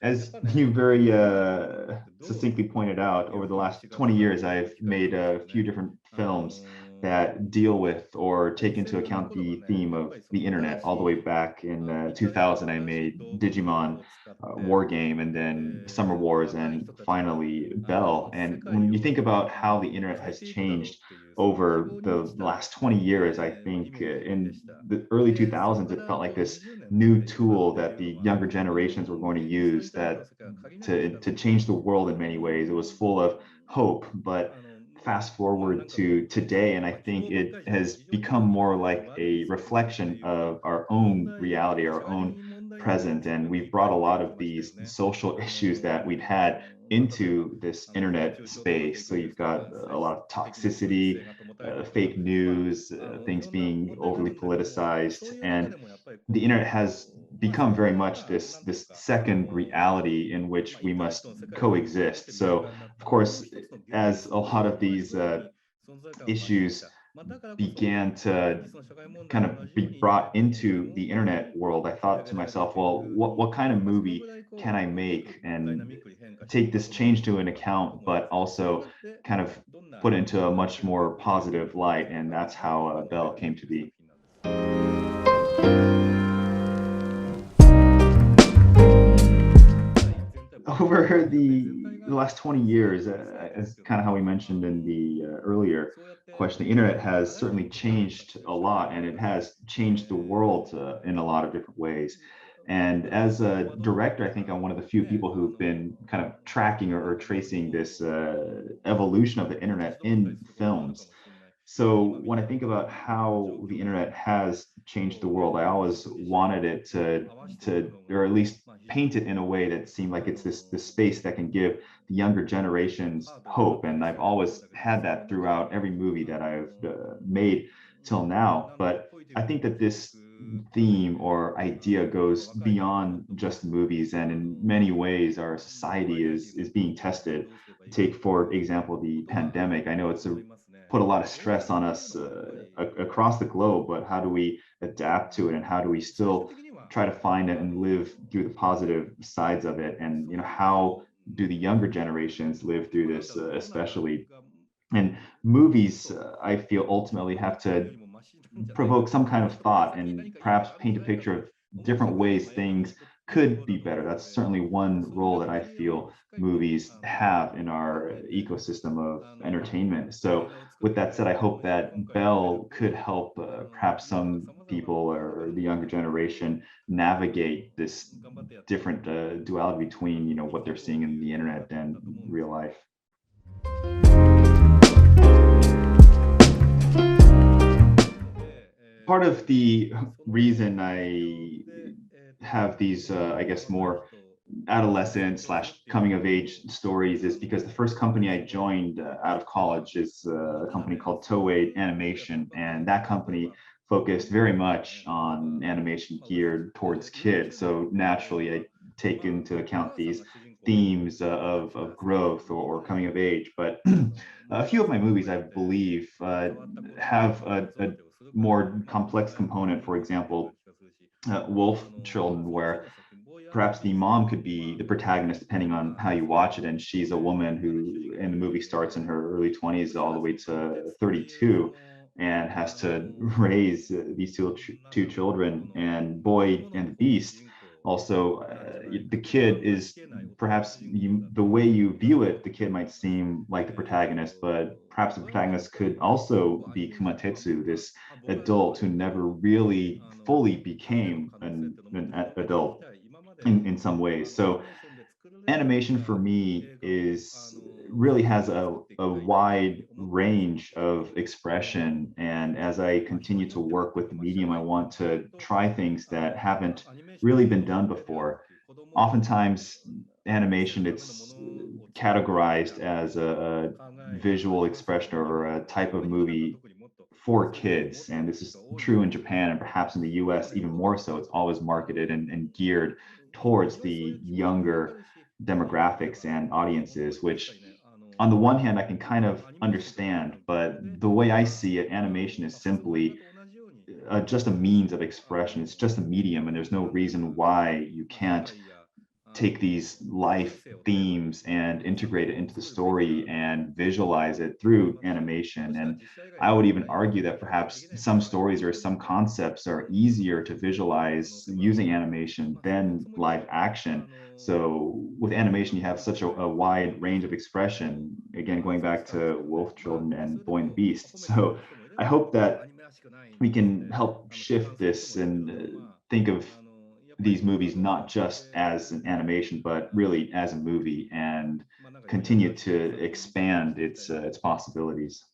As you very succinctly pointed out, over the last 20 years, I've made a few different films that deal with or take into account the theme of the internet. All the way back in 2000, I made Digimon War Game, and then Summer Wars, and finally Belle. And when you think about how the internet has changed over the last 20 years, I think in the early 2000s, it felt like this new tool that the younger generations were going to use that to change the world in many ways. It was full of hope, but fast forward to today, and I think it has become more like a reflection of our own reality, our own present. And we've brought a lot of these social issues that we've had into this internet space. So you've got a lot of toxicity, fake news, things being overly politicized, and the internet has become very much this second reality in which we must coexist. So, of course, as a lot of these issues began to kind of be brought into the internet world, I thought to myself, well, what kind of movie can I make and take this change to an account, but also kind of put into a much more positive light? And that's how Belle came to be. Over the last 20 years, as kind of how we mentioned in the earlier question, the internet has certainly changed a lot, and it has changed the world in a lot of different ways. And as a director, I think I'm one of the few people who've been kind of tracking or tracing this evolution of the internet in films. So when I think about how the internet has changed the world, I always wanted it or at least paint it in a way that seemed like it's this space that can give the younger generations hope. And I've always had that throughout every movie that I've made till now. But I think that this theme or idea goes beyond just movies, and in many ways, our society is being tested. Take, for example, the pandemic. I know it's put a lot of stress on us across the globe, but how do we adapt to it, and how do we still try to find it and live through the positive sides of it? And how do the younger generations live through this, especially? And movies, I feel, ultimately have to provoke some kind of thought and perhaps paint a picture of different ways things could be better. That's certainly one role that I feel movies have in our ecosystem of entertainment. So, with that said, I hope that Belle could help perhaps some people or the younger generation navigate this different duality between what they're seeing in the internet and real life. Part of the reason I have these, I guess, more adolescent slash coming of age stories is because the first company I joined out of college is a company called Toei Animation, and that company focused very much on animation geared towards kids. So naturally, I take into account these themes of growth or coming of age. But a few of my movies, I believe, have a more complex component. For example, Wolf Children, where perhaps the mom could be the protagonist depending on how you watch it, and she's a woman who in the movie starts in her early 20s all the way to 32 and has to raise these two children. And Boy and the Beast also, the kid is perhaps the way you view it, the kid might seem like the protagonist, but perhaps the protagonist could also be Kumatetsu, this adult who never really fully became an adult in some ways. So animation for me is really has a wide range of expression. And as I continue to work with the medium, I want to try things that haven't really been done before. Oftentimes, animation, it's categorized as a visual expression or a type of movie for kids. And this is true in Japan, and perhaps in the US even more so. It's always marketed and geared towards the younger demographics and audiences, which on the one hand I can kind of understand, but the way I see it, animation is simply just a means of expression. It's just a medium, and there's no reason why you can't take these life themes and integrate it into the story and visualize it through animation. And I would even argue that perhaps some stories or some concepts are easier to visualize using animation than live action. So with animation, you have such a wide range of expression. Again, going back to Wolf Children and Boy and the Beast. So I hope that we can help shift this and think of these movies not just as an animation, but really as a movie, and continue to expand its possibilities.